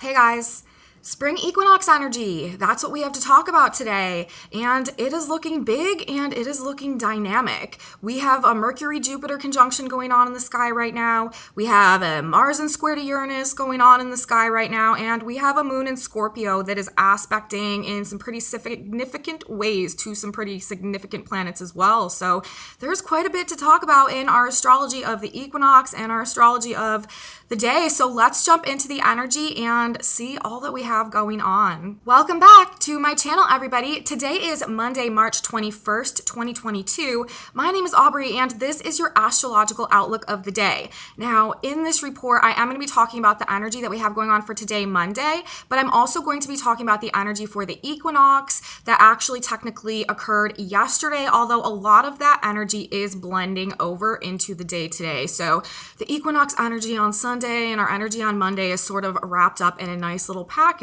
Hey guys, Spring Equinox energy. That's what we have to talk about today. And it is looking big and it is looking dynamic. We have a Mercury-Jupiter conjunction going on in the sky right now. We have a Mars and square to Uranus going on in the sky right now. And we have a moon in Scorpio that is aspecting in some pretty significant ways to some pretty significant planets as well. So there's quite a bit to talk about in our astrology of the equinox and our astrology of the day. So let's jump into the energy and see all that we have going on. Welcome back to my channel, everybody. Today is Monday, March 21st, 2022. My name is Aubrey, and this is your astrological outlook of the day. Now, in this report, I am going to be talking about the energy that we have going on for today, Monday, but I'm also going to be talking about the energy for the equinox that actually technically occurred yesterday, although a lot of that energy is blending over into the day today. So the equinox energy on Sunday and our energy on Monday is sort of wrapped up in a nice little package,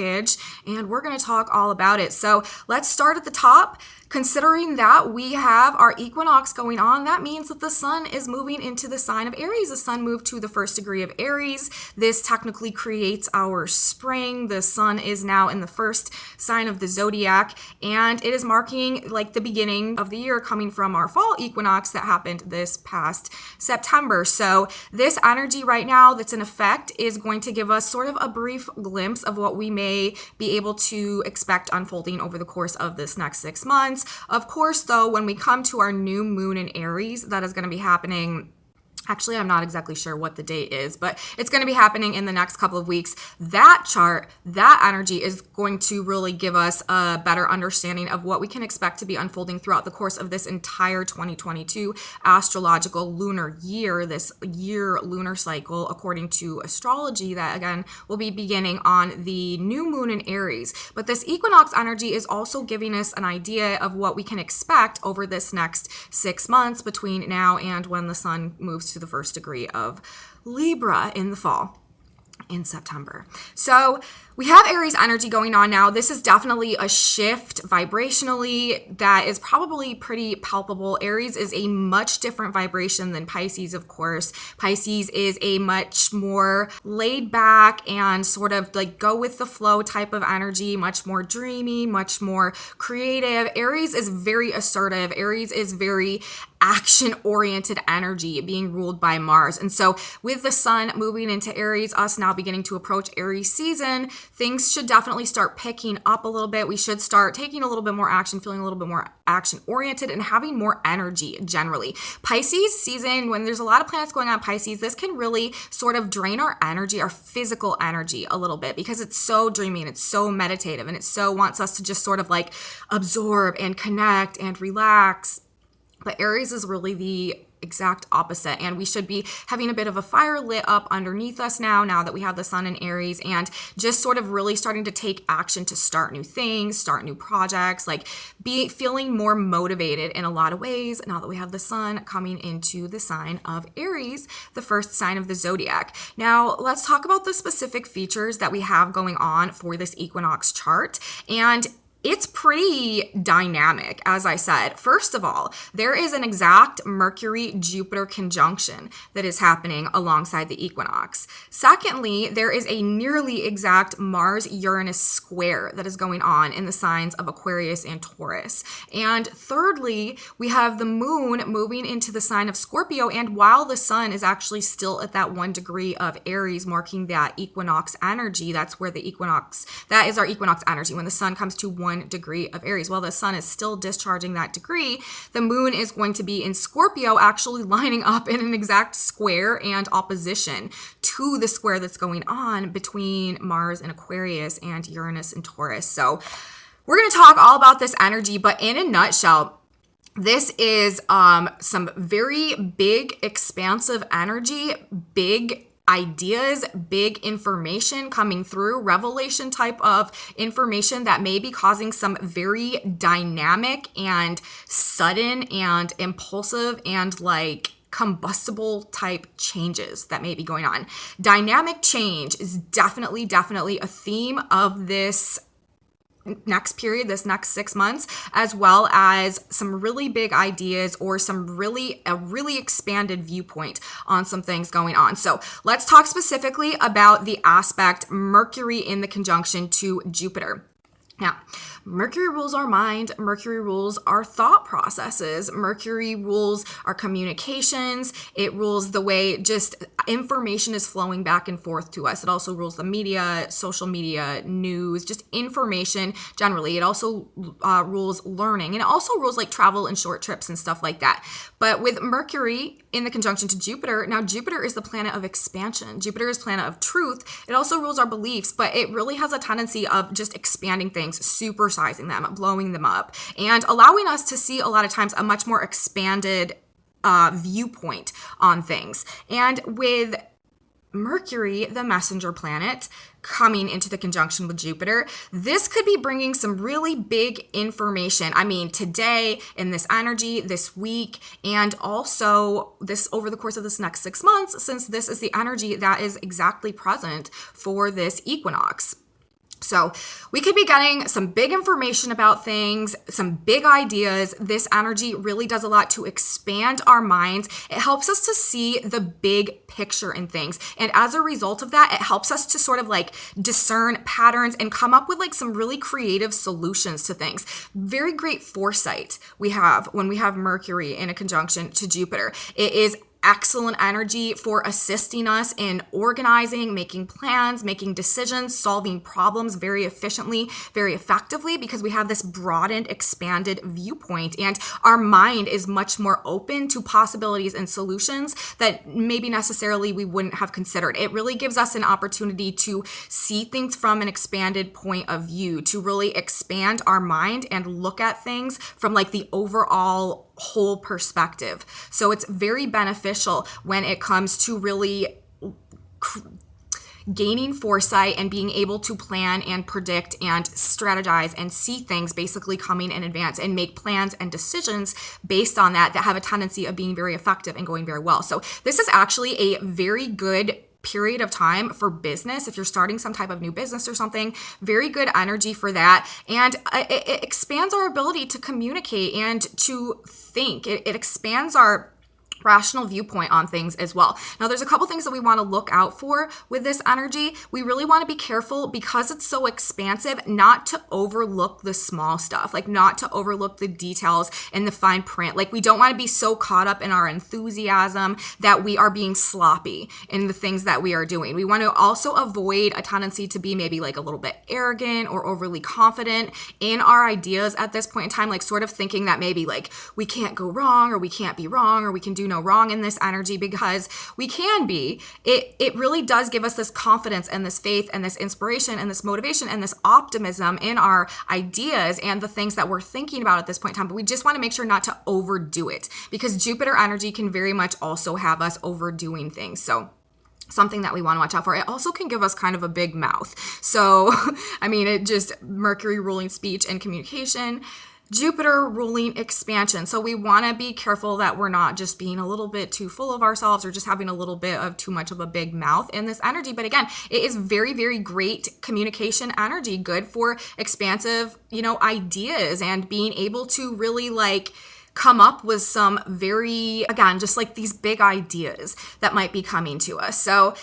and we're going to talk all about it. So let's start at the top. Considering that we have our equinox going on, that means that the sun is moving into the sign of Aries. The sun moved to the first degree of Aries. This technically creates our spring. The sun is now in the first sign of the zodiac, and it is marking like the beginning of the year coming from our fall equinox that happened this past September. So this energy right now that's in effect is going to give us sort of a brief glimpse of what we may be able to expect unfolding over the course of this next 6 months. Of course, though, when we come to our new moon in Aries, that is going to be happening. Actually, I'm not exactly sure what the date is, but it's going to be happening in the next couple of weeks. That chart, that energy is going to really give us a better understanding of what we can expect to be unfolding throughout the course of this entire 2022 astrological lunar year, this year lunar cycle, according to astrology, that again will be beginning on the new moon in Aries. But this equinox energy is also giving us an idea of what we can expect over this next 6 months between now and when the sun moves to the first degree of Libra in the fall in September. So we have Aries energy going on now. This is definitely a shift vibrationally that is probably pretty palpable. Aries is a much different vibration than Pisces, of course. Pisces is a much more laid back and sort of like go with the flow type of energy, much more dreamy, much more creative. Aries is very assertive. Aries is very action-oriented energy being ruled by Mars. And so with the sun moving into Aries, us now beginning to approach Aries season, things should definitely start picking up a little bit. We should start taking a little bit more action, feeling a little bit more action-oriented, and having more energy generally. Pisces season, when there's a lot of planets going on Pisces, this can really sort of drain our energy, our physical energy a little bit, because it's so dreamy and it's so meditative and it so wants us to just sort of like absorb and connect and relax. But Aries is really the exact opposite, and we should be having a bit of a fire lit up underneath us now that we have the sun in Aries, and just sort of really starting to take action to start new things, start new projects, like be feeling more motivated in a lot of ways now that we have the sun coming into the sign of Aries, the first sign of the zodiac. Now let's talk about the specific features that we have going on for this equinox chart, and it's pretty dynamic, as I said. First of all, there is an exact Mercury-Jupiter conjunction that is happening alongside the equinox. Secondly, there is a nearly exact Mars-Uranus square that is going on in the signs of Aquarius and Taurus. And thirdly, we have the moon moving into the sign of Scorpio, and while the sun is actually still at that 1 degree of Aries, marking that equinox energy, that's where the equinox, that is our equinox energy, when the sun comes to 1 degree of Aries. While the sun is still discharging that degree, the moon is going to be in Scorpio, actually lining up in an exact square and opposition to the square that's going on between Mars and Aquarius and Uranus and Taurus. So we're going to talk all about this energy, but in a nutshell, this is some very big, expansive energy, big ideas, big information coming through, revelation type of information that may be causing some very dynamic and sudden and impulsive and like combustible type changes that may be going on. Dynamic change is definitely a theme of this next period, this next 6 months, as well as some really big ideas or a really expanded viewpoint on some things going on. So let's talk specifically about the aspect Mercury in the conjunction to Jupiter. Now, Mercury rules our mind. Mercury rules our thought processes. Mercury rules our communications. It rules the way just information is flowing back and forth to us. It also rules the media, social media, news, just information generally. It also rules learning, and it also rules like travel and short trips and stuff like that. But with Mercury in the conjunction to Jupiter, now Jupiter is the planet of expansion. Jupiter is planet of truth. It also rules our beliefs, but it really has a tendency of just expanding things, supersizing them, blowing them up, and allowing us to see a lot of times a much more expanded viewpoint on things. And with Mercury, the messenger planet, coming into the conjunction with Jupiter, this could be bringing some really big information. I mean, today in this energy, this week, and also this over the course of this next 6 months, since this is the energy that is exactly present for this equinox. So we could be getting some big information about things, some big ideas. This energy really does a lot to expand our minds. It helps us to see the big picture in things. And as a result of that, it helps us to sort of like discern patterns and come up with like some really creative solutions to things. Very great foresight we have when we have Mercury in a conjunction to Jupiter. It is excellent energy for assisting us in organizing, making plans, making decisions, solving problems very efficiently, very effectively, because we have this broadened, expanded viewpoint, and our mind is much more open to possibilities and solutions that maybe necessarily we wouldn't have considered. It really gives us an opportunity to see things from an expanded point of view, to really expand our mind and look at things from like the overall whole perspective. So it's very beneficial when it comes to really gaining foresight and being able to plan and predict and strategize and see things basically coming in advance and make plans and decisions based on that have a tendency of being very effective and going very well. So this is actually a very good period of time for business. If you're starting some type of new business or something, very good energy for that. And it expands our ability to communicate and to think. It expands our rational viewpoint on things as well. Now, there's a couple things that we want to look out for with this energy. We really want to be careful because it's so expansive, not to overlook the small stuff, like not to overlook the details and the fine print. Like we don't want to be so caught up in our enthusiasm that we are being sloppy in the things that we are doing. We want to also avoid a tendency to be maybe like a little bit arrogant or overly confident in our ideas at this point in time, like sort of thinking that maybe like we can't go wrong or we can't be wrong or we can do no wrong in this energy, because we can be. It really does give us this confidence and this faith and this inspiration and this motivation and this optimism in our ideas and the things that we're thinking about at this point in time. But we just want to make sure not to overdo it, because Jupiter energy can very much also have us overdoing things. So something that we want to watch out for. It also can give us kind of a big mouth. So, I mean, it just Mercury ruling speech and communication, Jupiter ruling expansion. So we want to be careful that we're not just being a little bit too full of ourselves or just having a little bit of too much of a big mouth in this energy. But again, it is very, very great communication energy, good for expansive, ideas and being able to really like come up with some very, again, just like these big ideas that might be coming to us. So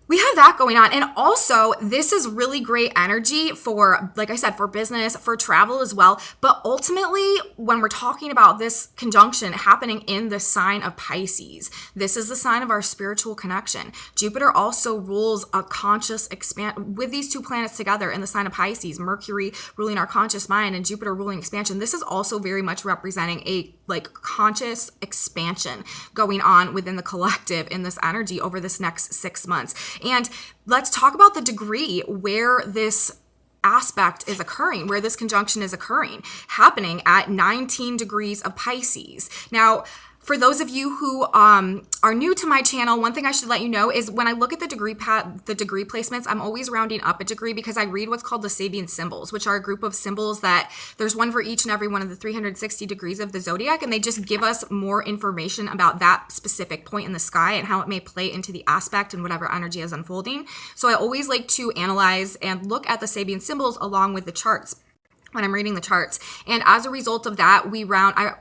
we have that going on. And also, this is really great energy for, like I said, for business, for travel as well. But ultimately, when we're talking about this conjunction happening in the sign of Pisces, this is the sign of our spiritual connection. Jupiter also rules a conscious expansion. With these two planets together in the sign of Pisces, Mercury ruling our conscious mind and Jupiter ruling expansion, this is also very much representing a like conscious expansion going on within the collective in this energy over this next 6 months. And let's talk about the degree where this aspect is occurring, where this conjunction is occurring, happening at 19 degrees of Pisces. Now, for those of you who are new to my channel, one thing I should let you know is when I look at the degree placements, I'm always rounding up a degree because I read what's called the Sabian Symbols, which are a group of symbols that there's one for each and every one of the 360 degrees of the zodiac, and they just give us more information about that specific point in the sky and how it may play into the aspect and whatever energy is unfolding. So I always like to analyze and look at the Sabian Symbols along with the charts. when I'm reading the charts. And as a result of that,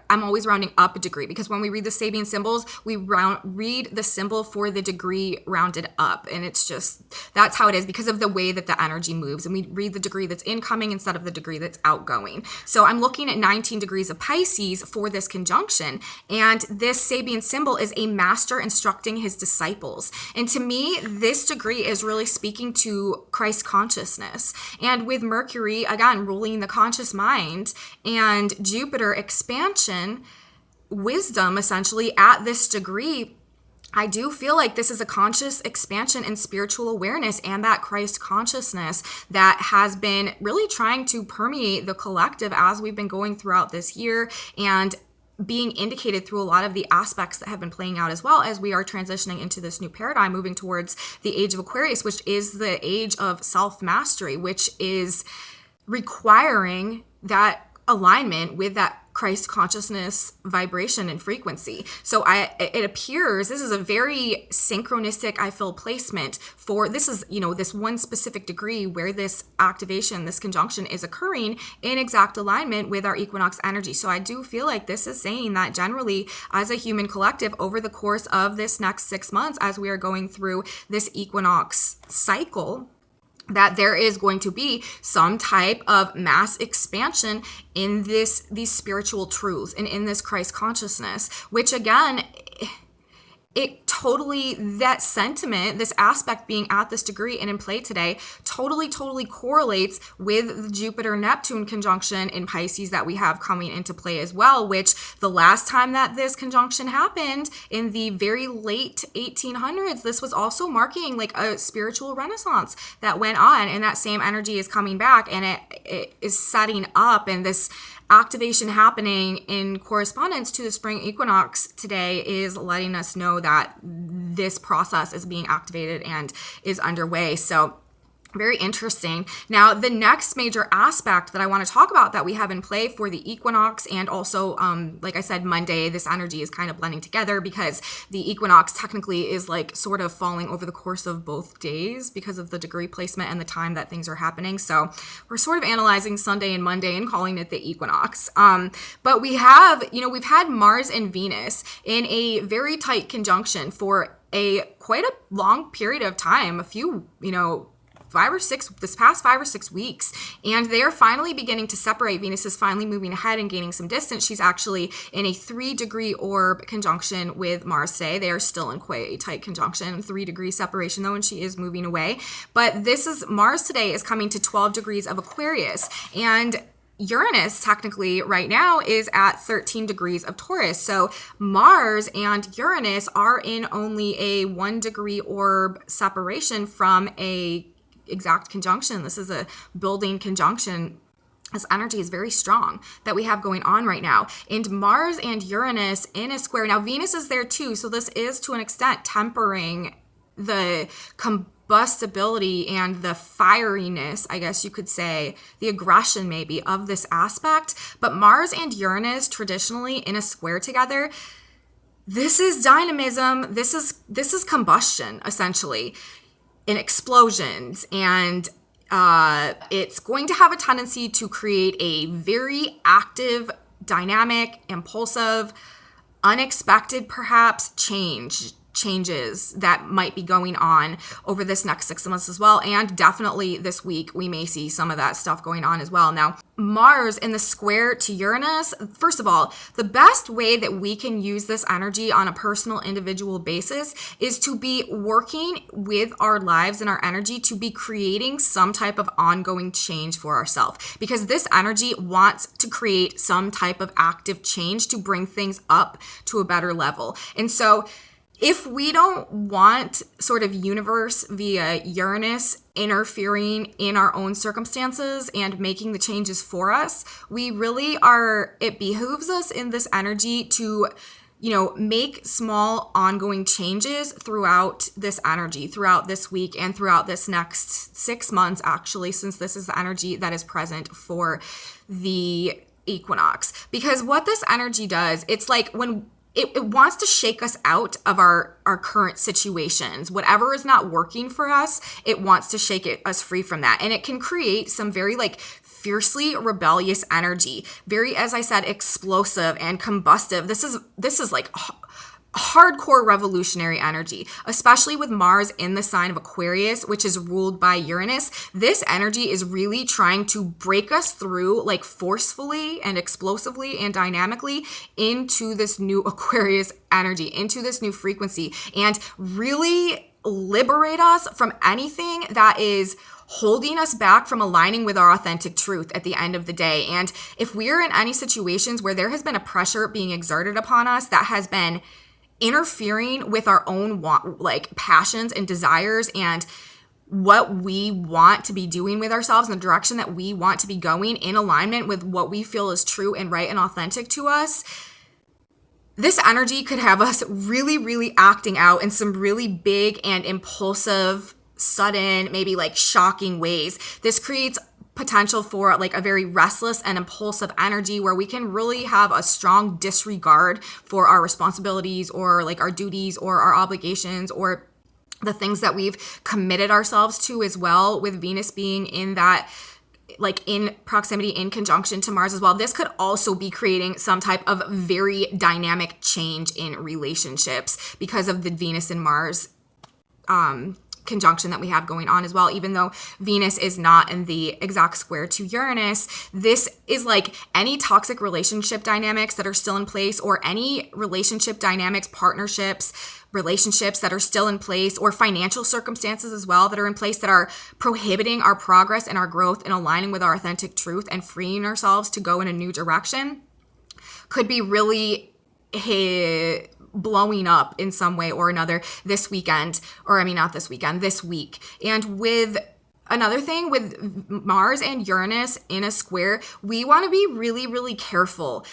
I'm always rounding up a degree, because when we read the Sabian symbols, we read the symbol for the degree rounded up. And it's just, that's how it is because of the way that the energy moves. And we read the degree that's incoming instead of the degree that's outgoing. So I'm looking at 19 degrees of Pisces for this conjunction. And this Sabian symbol is a master instructing his disciples. And to me, this degree is really speaking to Christ consciousness. And with Mercury, again, ruling the conscious mind, and Jupiter expansion, wisdom essentially at this degree, I do feel like this is a conscious expansion in spiritual awareness and that Christ consciousness that has been really trying to permeate the collective as we've been going throughout this year, and being indicated through a lot of the aspects that have been playing out, as well as we are transitioning into this new paradigm, moving towards the age of Aquarius, which is the age of self-mastery, which is requiring that alignment with that Christ consciousness vibration and frequency. So it appears this is a very synchronistic, I feel, placement for this is, this one specific degree where this activation, this conjunction is occurring in exact alignment with our equinox energy. So I do feel like this is saying that generally as a human collective over the course of this next 6 months, as we are going through this equinox cycle, that there is going to be some type of mass expansion in these spiritual truths and in this Christ consciousness, which again, it totally, that sentiment, this aspect being at this degree and in play today, totally correlates with the Jupiter-Neptune conjunction in Pisces that we have coming into play as well, which the last time that this conjunction happened in the very late 1800s, this was also marking like a spiritual renaissance that went on, and that same energy is coming back, and it is setting up, and this activation happening in correspondence to the spring equinox today is letting us know that this process is being activated and is underway. So very interesting. Now, the next major aspect that I want to talk about that we have in play for the equinox, and also, like I said, Monday, this energy is kind of blending together because the equinox technically is like sort of falling over the course of both days because of the degree placement and the time that things are happening. So we're sort of analyzing Sunday and Monday and calling it the equinox. But we have, we've had Mars and Venus in a very tight conjunction for quite a long period of time, a few, this past 5 or 6 weeks, and they are finally beginning to separate. Venus is finally moving ahead and gaining some distance. She's actually in a 3-degree orb conjunction with Mars today. They are still in quite a tight conjunction, 3-degree separation though, and she is moving away. But Mars today is coming to 12 degrees of Aquarius, and Uranus technically right now is at 13 degrees of Taurus. So Mars and Uranus are in only a 1-degree orb separation from a exact conjunction. This is a building conjunction. This energy is very strong that we have going on right now. And Mars and Uranus in a square. Now, Venus is there too. So this is to an extent tempering the combustibility and the fieriness, I guess you could say, the aggression maybe of this aspect. But Mars and Uranus traditionally in a square together, this is dynamism. This is combustion, essentially, in explosions, and it's going to have a tendency to create a very active, dynamic, impulsive, unexpected perhaps changes that might be going on over this next 6 months as well. And definitely this week, we may see some of that stuff going on as well. Now, Mars in the square to Uranus, first of all, the best way that we can use this energy on a personal, individual basis is to be working with our lives and our energy to be creating some type of ongoing change for ourselves, because this energy wants to create some type of active change to bring things up to a better level. And so if we don't want sort of universe via Uranus interfering in our own circumstances and making the changes for us, it behooves us in this energy to, make small ongoing changes throughout this energy, throughout this week and throughout this next 6 months, actually, since this is the energy that is present for the equinox. Because what this energy does, it's like when it wants to shake us out of our current situations. Whatever is not working for us, it wants to shake us free from that. And it can create some very like fiercely rebellious energy, very, as I said, explosive and combustive. This is like hardcore revolutionary energy, especially with Mars in the sign of Aquarius, which is ruled by Uranus. This energy is really trying to break us through like forcefully and explosively and dynamically into this new Aquarius energy, into this new frequency, and really liberate us from anything that is holding us back from aligning with our authentic truth at the end of the day. And if we're in any situations where there has been a pressure being exerted upon us that has been interfering with our own like passions and desires and what we want to be doing with ourselves and the direction that we want to be going in alignment with what we feel is true and right and authentic to us, this energy could have us really, really acting out in some really big and impulsive, sudden, maybe like shocking ways. This creates potential for like a very restless and impulsive energy where we can really have a strong disregard for our responsibilities or like our duties or our obligations or the things that we've committed ourselves to as well, with Venus being in that, like in proximity, in conjunction to Mars as well. This could also be creating some type of very dynamic change in relationships because of the Venus and Mars conjunction that we have going on as well. Even though Venus is not in the exact square to Uranus, this is like any toxic relationship dynamics that are still in place, or any relationship dynamics, partnerships, relationships that are still in place, or financial circumstances as well that are in place that are prohibiting our progress and our growth and aligning with our authentic truth and freeing ourselves to go in a new direction, could be really blowing up in some way or another this weekend, or I mean, not this weekend, this week. And with another thing with Mars and Uranus in a square, we want to be really, really careful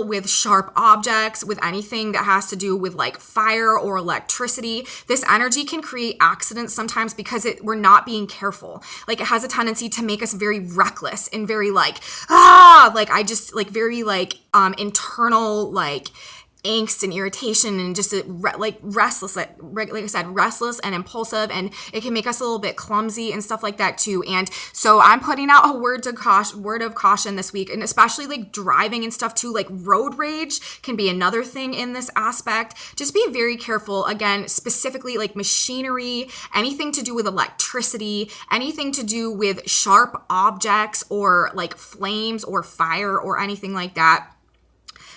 with sharp objects, with anything that has to do with like fire or electricity. This energy can create accidents sometimes because we're not being careful. Like it has a tendency to make us very reckless and very like, very like internal like angst and irritation and just restless, like I said, restless and impulsive, and it can make us a little bit clumsy and stuff like that too. And so I'm putting out a word of caution this week, and especially like driving and stuff too. Like road rage can be another thing in this aspect. Just be very careful. Again, specifically like machinery, anything to do with electricity, anything to do with sharp objects or like flames or fire or anything like that.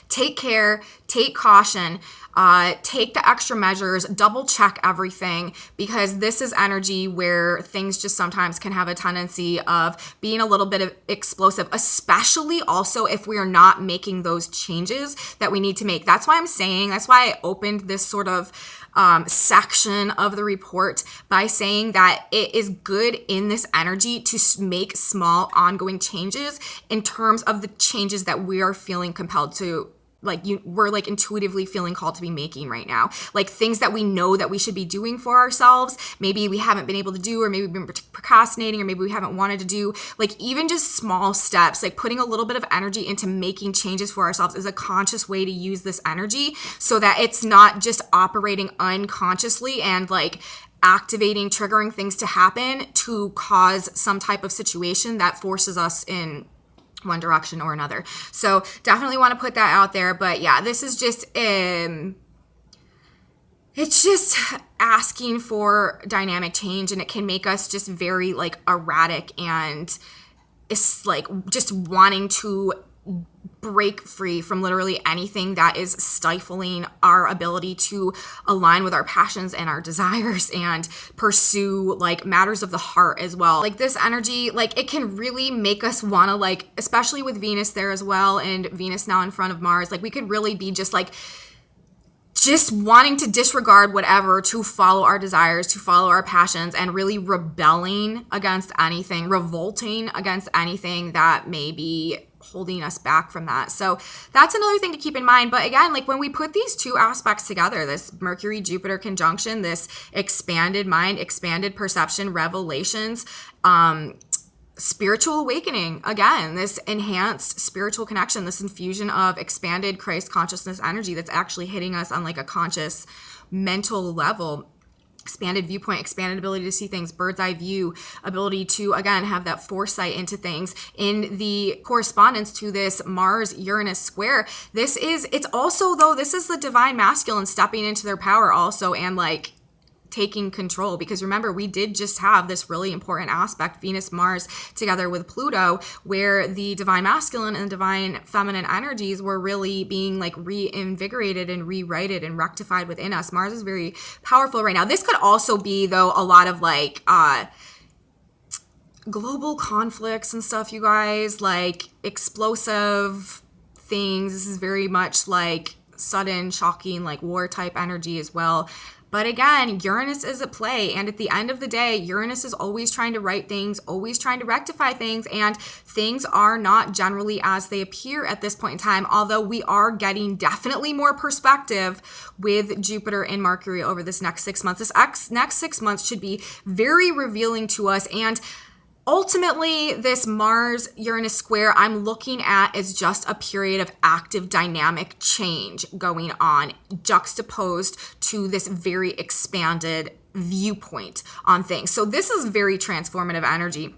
Take care, take caution, take the extra measures, double check everything, because this is energy where things just sometimes can have a tendency of being a little bit of explosive, especially also if we are not making those changes that we need to make. That's why I opened this sort of section of the report by saying that it is good in this energy to make small ongoing changes in terms of the changes that we are feeling compelled to, we're like intuitively feeling called to be making right now. Like things that we know that we should be doing for ourselves, maybe we haven't been able to do, or maybe we've been procrastinating, or maybe we haven't wanted to do. Like even just small steps, like putting a little bit of energy into making changes for ourselves is a conscious way to use this energy so that it's not just operating unconsciously and like activating, triggering things to happen to cause some type of situation that forces us in one direction or another. So definitely want to put that out there. But yeah, this is just it's just asking for dynamic change, and it can make us just very like erratic, and it's like just wanting to break free from literally anything that is stifling our ability to align with our passions and our desires and pursue like matters of the heart as well. Like this energy, like it can really make us want to, like, especially with Venus there as well, and Venus now in front of Mars, like we could really be just wanting to disregard whatever to follow our desires, to follow our passions, and really rebelling against anything, revolting against anything that may be holding us back from that. So that's another thing to keep in mind. But again, like when we put these two aspects together, this Mercury-Jupiter conjunction, this expanded mind, expanded perception, revelations, spiritual awakening. Again, this enhanced spiritual connection, this infusion of expanded Christ consciousness energy that's actually hitting us on like a conscious mental level. Expanded viewpoint, expanded ability to see things, bird's eye view, ability to, again, have that foresight into things. In the correspondence to this Mars-Uranus square, it's also, though, this is the divine masculine stepping into their power also, and like taking control, because remember, we did just have this really important aspect, Venus Mars together with Pluto, where the divine masculine and divine feminine energies were really being like reinvigorated and rewrited and rectified within us. Mars is very powerful right now. This could also be, though, a lot of like global conflicts and stuff, you guys, like explosive things. This is very much like sudden, shocking, like war type energy as well. But again, Uranus is at play, and at the end of the day, Uranus is always trying to right things, always trying to rectify things, and things are not generally as they appear at this point in time, although we are getting definitely more perspective with Jupiter and Mercury over this next 6 months. This next 6 months should be very revealing to us, and ultimately, this Mars-Uranus square I'm looking at as just a period of active dynamic change going on, juxtaposed to this very expanded viewpoint on things. So this is very transformative energy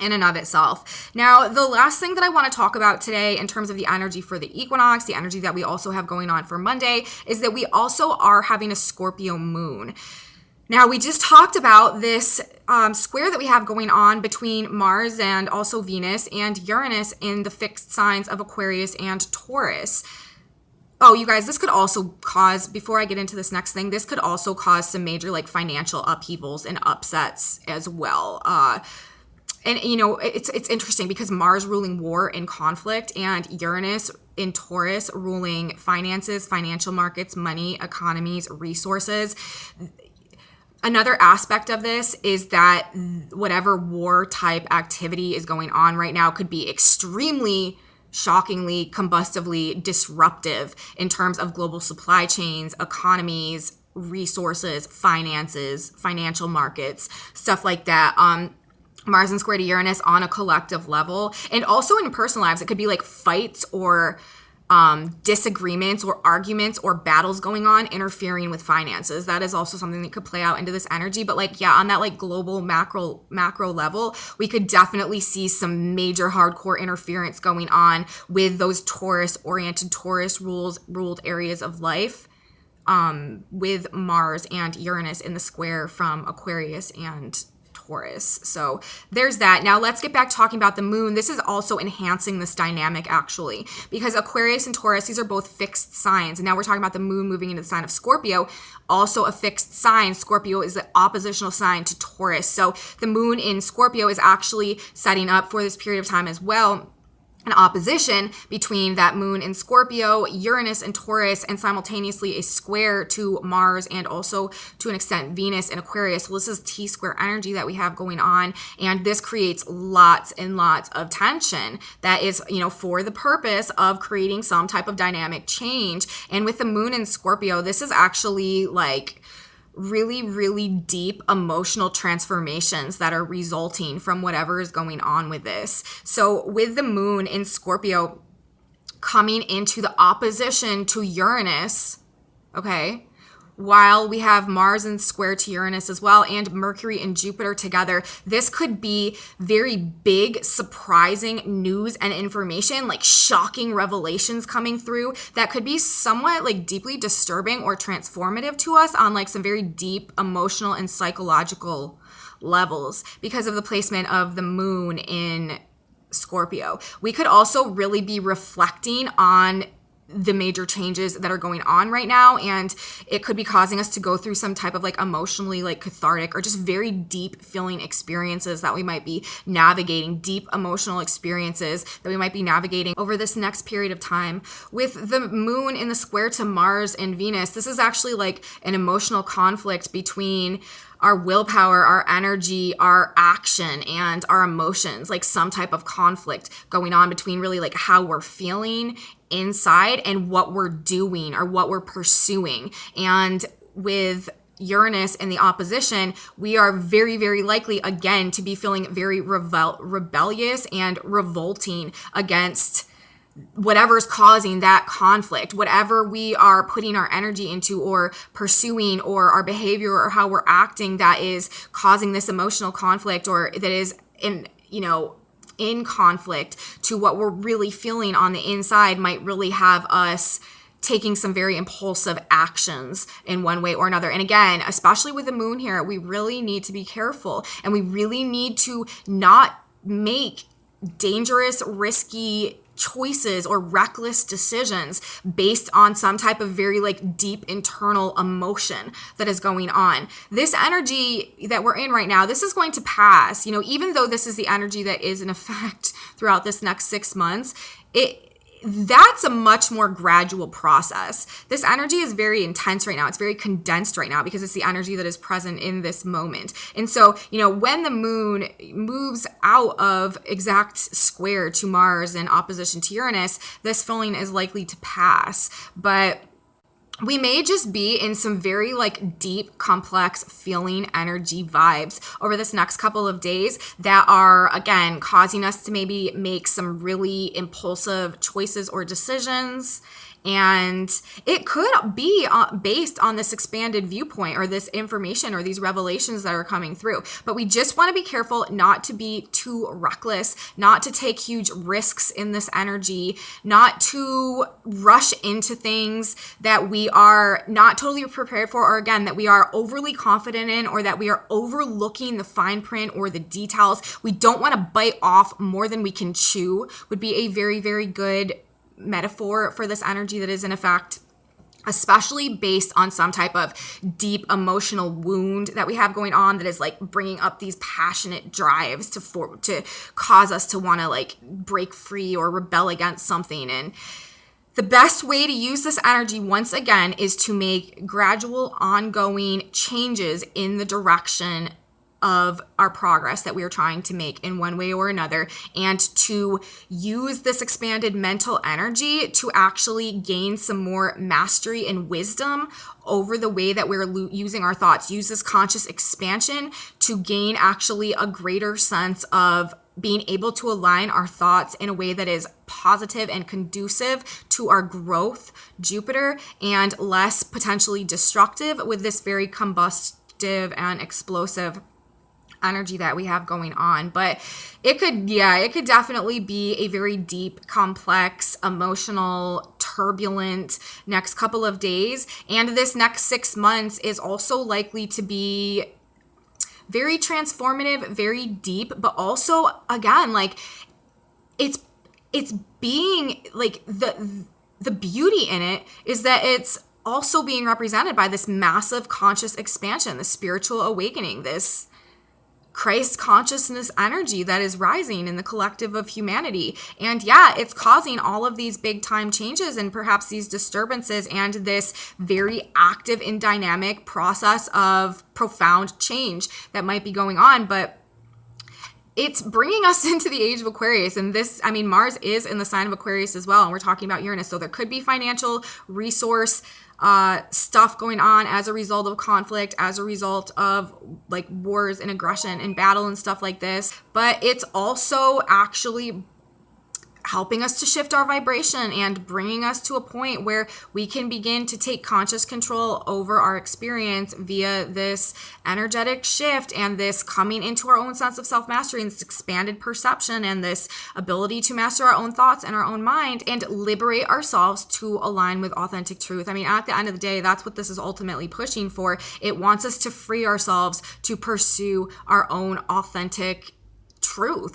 in and of itself. Now, the last thing that I want to talk about today in terms of the energy for the equinox, the energy that we also have going on for Monday, is that we also are having a Scorpio moon. Now, we just talked about this square that we have going on between Mars and also Venus and Uranus in the fixed signs of Aquarius and Taurus. Oh, you guys, this could also cause, before I get into this next thing, this could also cause some major like financial upheavals and upsets as well. And, you know, it's interesting because Mars ruling war and conflict, and Uranus in Taurus ruling finances, financial markets, money, economies, resources. Another aspect of this is that whatever war type activity is going on right now could be extremely, shockingly, combustively disruptive in terms of global supply chains, economies, resources, finances, financial markets, stuff like that. Mars and square to Uranus on a collective level, and also in personal lives, it could be like fights or disagreements or arguments or battles going on, interfering with finances. That is also something that could play out into this energy. But like, yeah, on that like global macro level, we could definitely see some major hardcore interference going on with those Taurus-oriented, Taurus-ruled areas of life, with Mars and Uranus in the square from Aquarius and Taurus. So there's that. Now let's get back talking about the moon. This is also enhancing this dynamic actually, because Aquarius and Taurus, these are both fixed signs. And now we're talking about the moon moving into the sign of Scorpio, also a fixed sign. Scorpio is the oppositional sign to Taurus. So the moon in Scorpio is actually setting up for this period of time as well an opposition between that moon in Scorpio, Uranus and Taurus, and simultaneously a square to Mars and also to an extent Venus in Aquarius. So this is T-square energy that we have going on, and this creates lots and lots of tension that is, you know, for the purpose of creating some type of dynamic change. And with the moon in Scorpio, this is actually like really, really deep emotional transformations that are resulting from whatever is going on with this. So with the moon in Scorpio coming into the opposition to Uranus, okay, while we have Mars in square to Uranus as well, and Mercury and Jupiter together, this could be very big, surprising news and information, like shocking revelations coming through that could be somewhat like deeply disturbing or transformative to us on like some very deep emotional and psychological levels because of the placement of the moon in Scorpio. We could also really be reflecting on the major changes that are going on right now, and it could be causing us to go through some type of like emotionally like cathartic or just very deep feeling experiences that we might be navigating, deep emotional experiences that we might be navigating over this next period of time. With the moon in the square to Mars and Venus, this is actually like an emotional conflict between our willpower, our energy, our action, and our emotions, like some type of conflict going on between really like how we're feeling inside and what we're doing or what we're pursuing. And with Uranus in the opposition, we are very, very likely again to be feeling very rebellious and revolting against whatever's causing that conflict, whatever we are putting our energy into or pursuing, or our behavior or how we're acting that is causing this emotional conflict, or that is in conflict to what we're really feeling on the inside, might really have us taking some very impulsive actions in one way or another. And again, especially with the moon here, we really need to be careful, and we really need to not make dangerous, risky choices or reckless decisions based on some type of very deep internal emotion that is going on. This energy that we're in right now, this is going to pass. Even though this is the energy that is in effect throughout this next 6 months, that's a much more gradual process. This energy is very intense right now. It's very condensed right now because it's the energy that is present in this moment. And so, when the moon moves out of exact square to Mars in opposition to Uranus, this feeling is likely to pass. But we may just be in some very deep, complex feeling energy vibes over this next couple of days that are, again, causing us to maybe make some really impulsive choices or decisions. And it could be based on this expanded viewpoint or this information or these revelations that are coming through. But we just want to be careful not to be too reckless, not to take huge risks in this energy, not to rush into things that we are not totally prepared for, or again, that we are overly confident in, or that we are overlooking the fine print or the details. We don't want to bite off more than we can chew, would be a very, very good metaphor for this energy that is in effect, especially based on some type of deep emotional wound that we have going on that is bringing up these passionate drives to cause us to want to break free or rebel against something. And the best way to use this energy, once again, is to make gradual, ongoing changes in the direction of our progress that we are trying to make in one way or another, and to use this expanded mental energy to actually gain some more mastery and wisdom over the way that we're using our thoughts. Use this conscious expansion to gain actually a greater sense of being able to align our thoughts in a way that is positive and conducive to our growth, Jupiter, and less potentially destructive with this very combustive and explosive energy that we have going on. But it could definitely be a very deep, complex, emotional, turbulent next couple of days. And this next 6 months is also likely to be very transformative, very deep, but also, again, it's being the beauty in it is that it's also being represented by this massive conscious expansion, this spiritual awakening, this Christ consciousness energy that is rising in the collective of humanity. And it's causing all of these big time changes and perhaps these disturbances and this very active and dynamic process of profound change that might be going on. But it's bringing us into the age of Aquarius. And Mars is in the sign of Aquarius as well. And we're talking about Uranus. So there could be financial resource stuff going on as a result of conflict, as a result of wars and aggression and battle and stuff like this. But it's also actually helping us to shift our vibration and bringing us to a point where we can begin to take conscious control over our experience via this energetic shift and this coming into our own sense of self-mastery and this expanded perception and this ability to master our own thoughts and our own mind and liberate ourselves to align with authentic truth. At the end of the day, that's what this is ultimately pushing for. It wants us to free ourselves to pursue our own authentic truth,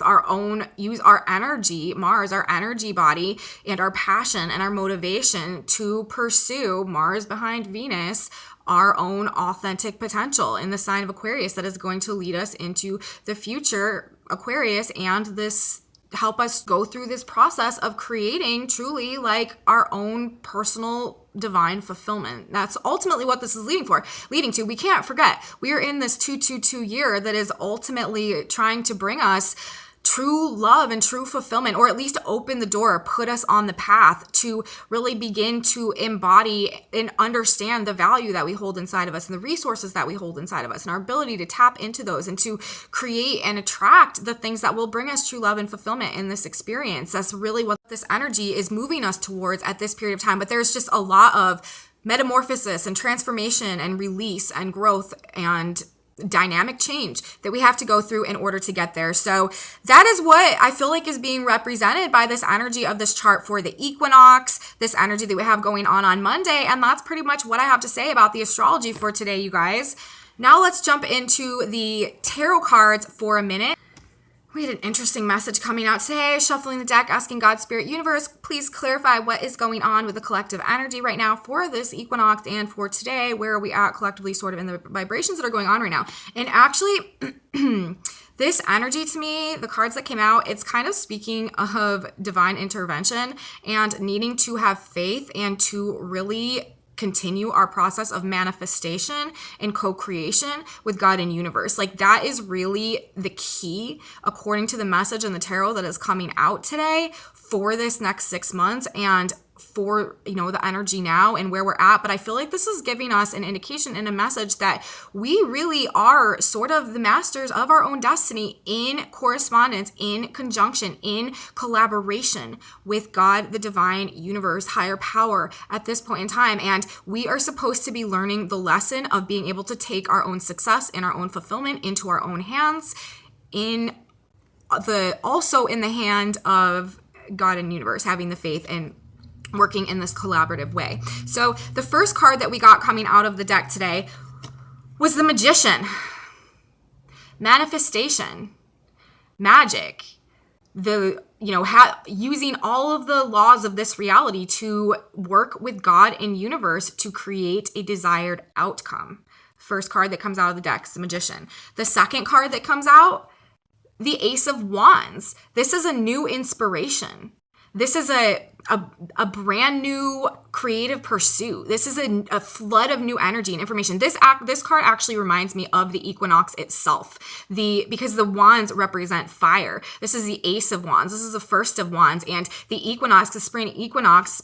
use our energy, Mars, our energy body, and our passion and our motivation to pursue Mars behind Venus, our own authentic potential in the sign of Aquarius that is going to lead us into the future, Aquarius, and this help us go through this process of creating truly our own personal divine fulfillment. That's ultimately what this is leading to. We can't forget, we are in this 222 year that is ultimately trying to bring us true love and true fulfillment, or at least open the door, put us on the path to really begin to embody and understand the value that we hold inside of us and the resources that we hold inside of us and our ability to tap into those and to create and attract the things that will bring us true love and fulfillment in this experience. That's really what this energy is moving us towards at this period of time. But there's just a lot of metamorphosis and transformation and release and growth and dynamic change that we have to go through in order to get there. So that is what I feel like is being represented by this energy of this chart for the equinox, this energy that we have going on Monday. And that's pretty much what I have to say about the astrology for today, you guys. Now let's jump into the tarot cards for a minute. We had an interesting message coming out today, shuffling the deck, asking God, Spirit, Universe, please clarify what is going on with the collective energy right now for this equinox and for today. Where are we at collectively sort of in the vibrations that are going on right now? And actually, this energy to me, the cards that came out, it's kind of speaking of divine intervention and needing to have faith and to really continue our process of manifestation and co-creation with God and universe. Like that is really the key according to the message in the tarot that is coming out today for this next 6 months and for, you know, the energy now and where we're at. But I feel like this is giving us an indication and a message that we really are sort of the masters of our own destiny in correspondence, in conjunction, in collaboration with God, the divine universe, higher power at this point in time. And we are supposed to be learning the lesson of being able to take our own success and our own fulfillment into our own hands, also in the hand of God and universe, having the faith and working in this collaborative way. So the first card that we got coming out of the deck today was the Magician. Manifestation, magic, using all of the laws of this reality to work with God and universe to create a desired outcome. First card that comes out of the deck is the Magician. The second card that comes out, the Ace of Wands. This is a new inspiration. This is a brand new creative pursuit. This is a flood of new energy and information. This card actually reminds me of the equinox itself, because the wands represent fire. This is the Ace of Wands. This is the first of wands, and the equinox, the spring equinox,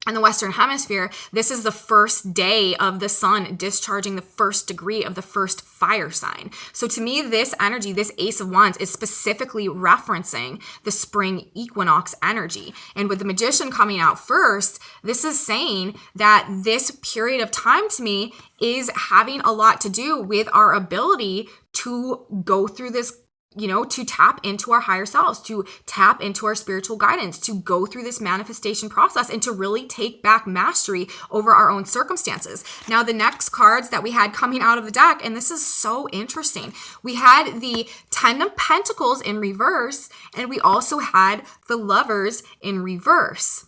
in the Western Hemisphere, this is the first day of the sun discharging the first degree of the first fire sign. So to me, this energy, this Ace of Wands, is specifically referencing the spring equinox energy. And with the Magician coming out first, this is saying that this period of time to me is having a lot to do with our ability to go through this, to tap into our higher selves, to tap into our spiritual guidance, to go through this manifestation process and to really take back mastery over our own circumstances. Now, the next cards that we had coming out of the deck, and this is so interesting, we had the Ten of Pentacles in reverse, and we also had the Lovers in reverse.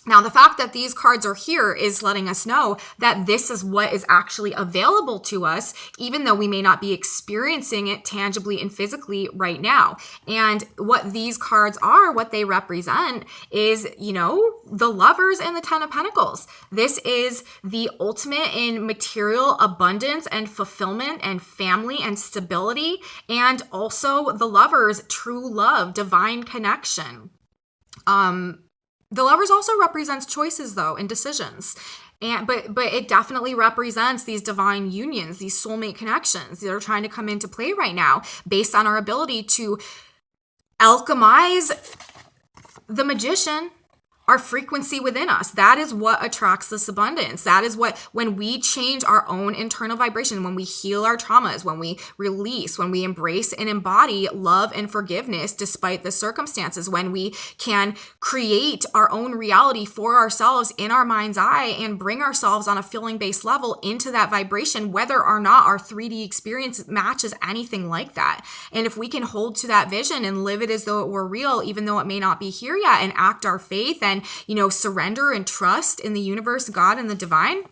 Now, the fact that these cards are here is letting us know that this is what is actually available to us, even though we may not be experiencing it tangibly and physically right now. And what these cards are, what they represent is, the Lovers and the Ten of Pentacles. This is the ultimate in material abundance and fulfillment and family and stability, and also the Lovers, true love, divine connection. The Lovers also represents choices, though, and decisions. But it definitely represents these divine unions, these soulmate connections that are trying to come into play right now based on our ability to alchemize the Magician, our frequency within us. That is what attracts this abundance. That is what, when we change our own internal vibration, when we heal our traumas, when we release, when we embrace and embody love and forgiveness despite the circumstances, when we can create our own reality for ourselves in our mind's eye and bring ourselves on a feeling-based level into that vibration, whether or not our 3D experience matches anything like that. And if we can hold to that vision and live it as though it were real, even though it may not be here yet, and act our faith and surrender and trust in the universe, God, and the divine.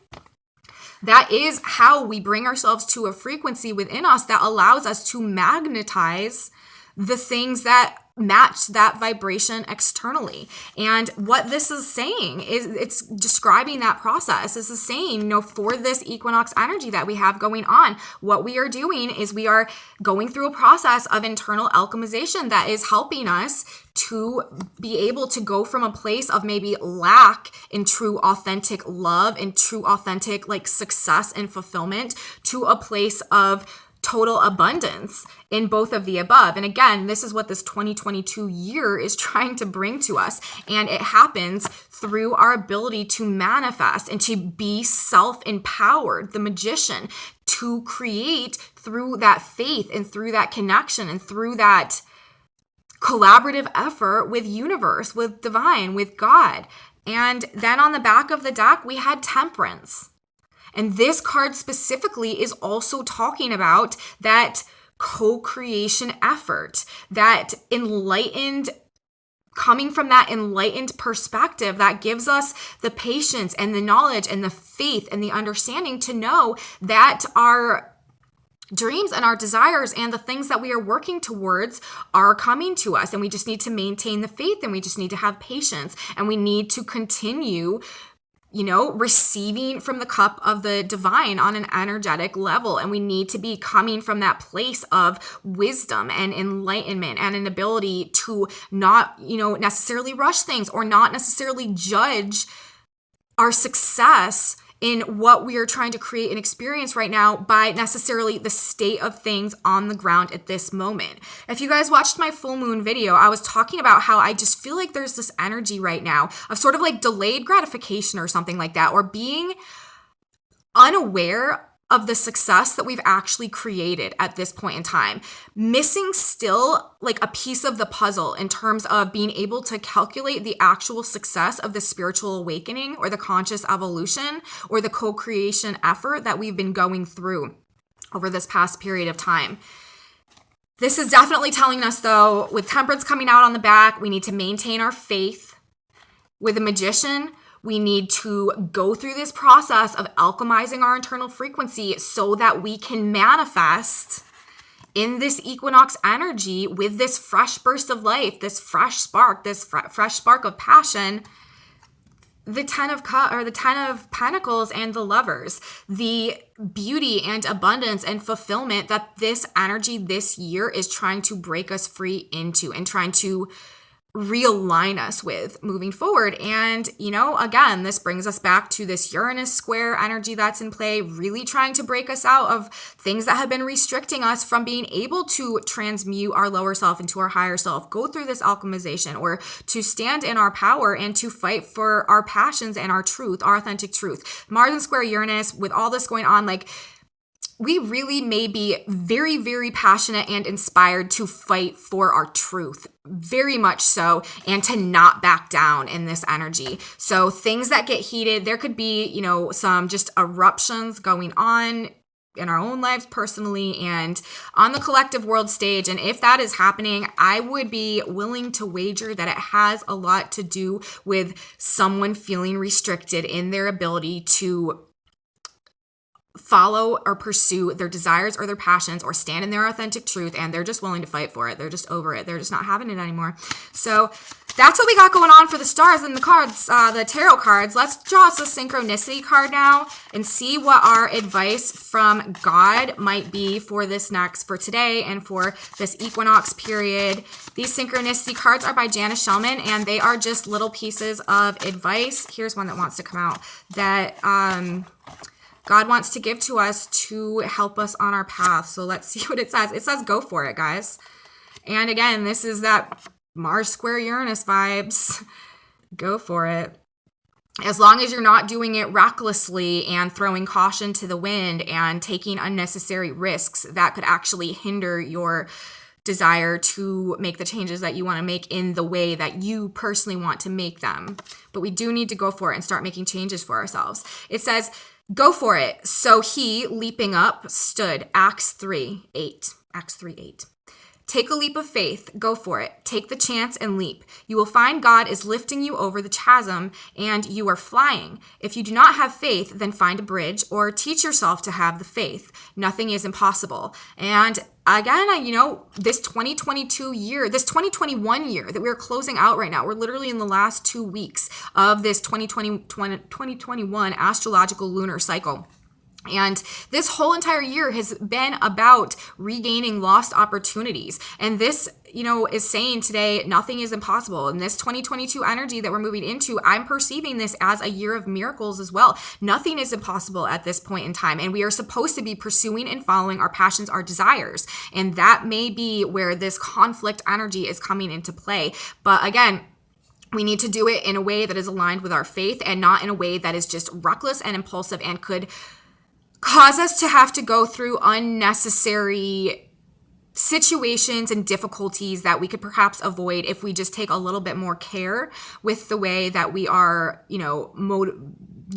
That is how we bring ourselves to a frequency within us that allows us to magnetize the things that match that vibration externally. And what this is saying is it's describing that process. This is saying, for this equinox energy that we have going on, what we are doing is we are going through a process of internal alchemization that is helping us to be able to go from a place of maybe lack in true authentic love and true authentic success and fulfillment to a place of total abundance in both of the above. And again, this is what this 2022 year is trying to bring to us. And it happens through our ability to manifest and to be self-empowered, the magician, to create through that faith and through that connection and through that collaborative effort with universe, with divine, with God. And then on the back of the deck, we had Temperance. And this card specifically is also talking about that co-creation effort, that coming from that enlightened perspective that gives us the patience and the knowledge and the faith and the understanding to know that our dreams and our desires and the things that we are working towards are coming to us. And we just need to maintain the faith, and we just need to have patience, and we need to continue receiving from the cup of the divine on an energetic level. And we need to be coming from that place of wisdom and enlightenment and an ability to not, necessarily rush things or not necessarily judge our success in what we are trying to create and experience right now by necessarily the state of things on the ground at this moment. If you guys watched my full moon video, I was talking about how I just feel like there's this energy right now of sort of delayed gratification or something like that, or being unaware of the success that we've actually created at this point in time. Missing still a piece of the puzzle in terms of being able to calculate the actual success of the spiritual awakening or the conscious evolution or the co-creation effort that we've been going through over this past period of time. This is definitely telling us, though, with Temperance coming out on the back, we need to maintain our faith. With the Magician, we need to go through this process of alchemizing our internal frequency so that we can manifest in this equinox energy with this fresh burst of life, this fresh spark, this fresh spark of passion, the 10 of Pentacles and the Lovers, the beauty and abundance and fulfillment that this energy this year is trying to break us free into and trying to realign us with moving forward. And, again, this brings us back to this Uranus square energy that's in play, really trying to break us out of things that have been restricting us from being able to transmute our lower self into our higher self, go through this alchemization, or to stand in our power and to fight for our passions and our truth, our authentic truth. Mars and square Uranus, with all this going on, we really may be very, very passionate and inspired to fight for our truth, very much so, and to not back down in this energy. So things that get heated, there could be, some just eruptions going on in our own lives personally and on the collective world stage. And if that is happening, I would be willing to wager that it has a lot to do with someone feeling restricted in their ability to follow or pursue their desires or their passions or stand in their authentic truth, and they're just willing to fight for it. They're just over it. They're just not having it anymore. So that's what we got going on for the stars and the cards, the tarot cards. Let's draw us a synchronicity card now and see what our advice from God might be for today and for this equinox period. These synchronicity cards are by Janice Shellman, and they are just little pieces of advice. Here's one that wants to come out that God wants to give to us to help us on our path. So let's see what it says. It says, go for it, guys. And again, this is that Mars square Uranus vibes. Go for it. As long as you're not doing it recklessly and throwing caution to the wind and taking unnecessary risks that could actually hinder your desire to make the changes that you want to make in the way that you personally want to make them. But we do need to go for it and start making changes for ourselves. It says, go for it. So he, leaping up, stood. Acts 3:8. Take a leap of faith. Go for it. Take the chance and leap. You will find God is lifting you over the chasm and you are flying. If you do not have faith, then find a bridge or teach yourself to have the faith. Nothing is impossible. And again, this 2022 year, this 2021 year that we're closing out right now, we're literally in the last 2 weeks of this 2021 astrological lunar cycle. And this whole entire year has been about regaining lost opportunities. And this, is saying today, nothing is impossible. And this 2022 energy that we're moving into, I'm perceiving this as a year of miracles as well. Nothing is impossible at this point in time. And we are supposed to be pursuing and following our passions, our desires. And that may be where this conflict energy is coming into play. But again, we need to do it in a way that is aligned with our faith and not in a way that is just reckless and impulsive and could cause us to have to go through unnecessary situations and difficulties that we could perhaps avoid if we just take a little bit more care with the way that we are,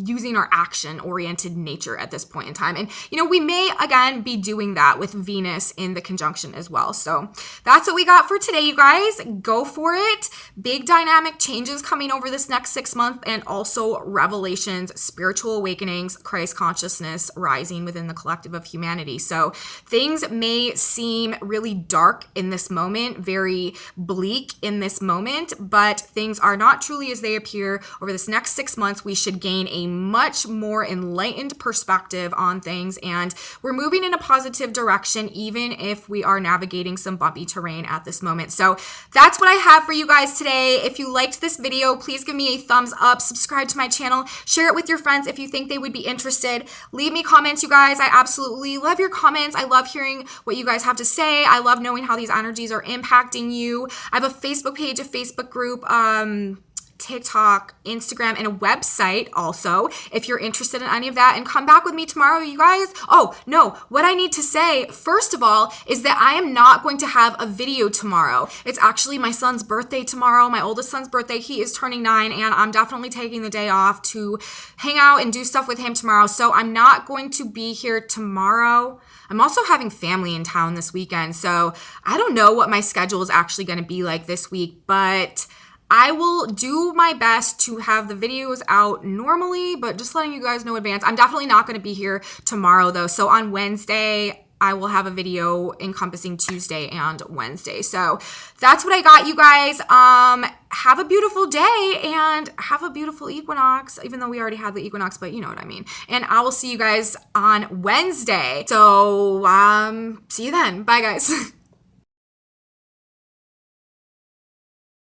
using our action-oriented nature at this point in time. And, we may, again, be doing that with Venus in the conjunction as well. So that's what we got for today, you guys. Go for it. Big dynamic changes coming over this next 6 months, and also revelations, spiritual awakenings, Christ consciousness rising within the collective of humanity. So things may seem really dark in this moment, very bleak in this moment, but things are not truly as they appear. Over this next 6 months, we should gain a much more enlightened perspective on things, and we're moving in a positive direction even if we are navigating some bumpy terrain at this moment. So that's what I have for you guys today. If you liked this video, please give me a thumbs up, subscribe to my channel, share it with your friends if you think they would be interested. Leave me comments, you guys. I absolutely love your comments. I love hearing what you guys have to say. I love knowing how these energies are impacting you. I have a Facebook page, a Facebook group, TikTok, Instagram, and a website also, if you're interested in any of that. And come back with me tomorrow, you guys. Oh, no, what I need to say, first of all, is that I am not going to have a video tomorrow. It's actually my son's birthday tomorrow, my oldest son's birthday. He is turning 9, and I'm definitely taking the day off to hang out and do stuff with him tomorrow. So I'm not going to be here tomorrow. I'm also having family in town this weekend, so I don't know what my schedule is actually going to be like this week, but I will do my best to have the videos out normally, but just letting you guys know in advance. I'm definitely not going to be here tomorrow, though. So on Wednesday, I will have a video encompassing Tuesday and Wednesday. So that's what I got, you guys. Have a beautiful day and have a beautiful equinox, even though we already had the equinox, but you know what I mean. And I will see you guys on Wednesday. So see you then. Bye, guys.